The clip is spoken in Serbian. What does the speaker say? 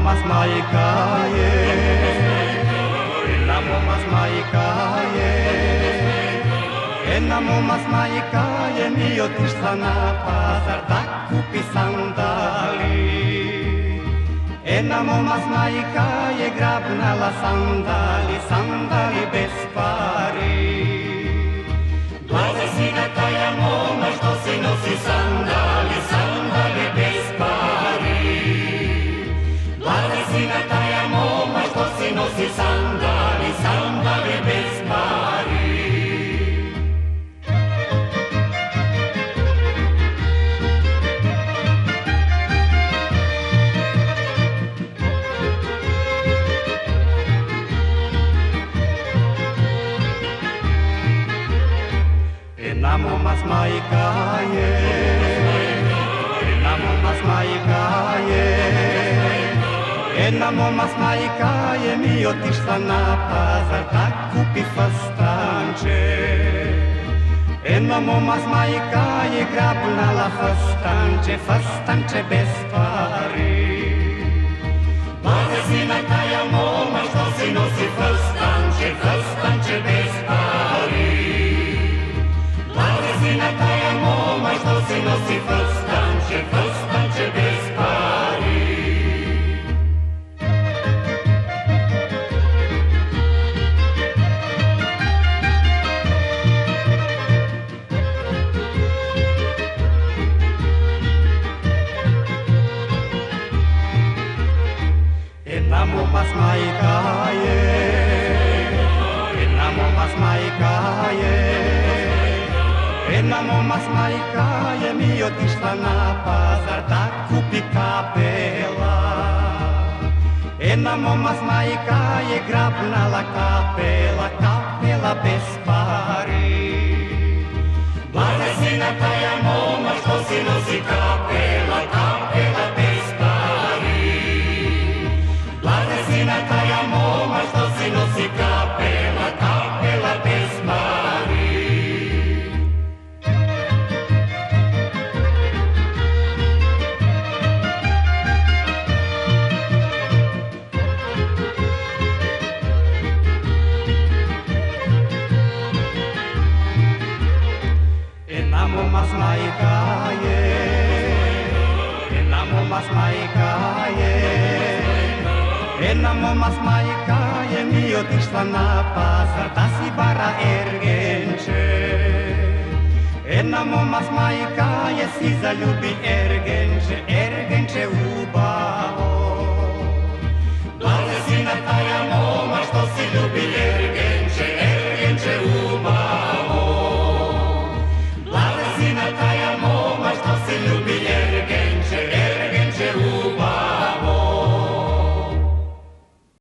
momas majka je, jedna momas majka je, jedna momas majka je mi otišla na pazar da kupi sandali. Jedna momas majka je grabnala sandali, sandali bez pari. Blaze sina taja moma što si nosi sandali, sandali bez pari. Blaze sina taja moma što si nosi sandali, sandali bez pari. Jedna momas majka je, jedna momas majka je, jedna momas majka je mi otišla na pazar da kupi fastanče. Jedna momas majka je grabnala fastanče, fastanče bez pari. Blaze sina taja moma što si nosi fastanče, fastanče bez pari. Sina taja moma što si nosi fastanče, fastanče bez pari. Jedna momas majka je, jedna momas majka je, jedna momas majka je mi otišla na pazar da kupi kapela. Jedna momas majka je grabnala kapela, kapela bez pari. Blaze sina taja moma što si nosi kapela, kapela bez pari. Blaze sina taja moma što si nosi kapela, kapela bez pari. Jedna momas majka je, jedna momas majka je, jedna momas majka je mi otišla na pazar da si bara ergenče. Jedna momas majka je si zaljubi ergenče, ergenče u bar.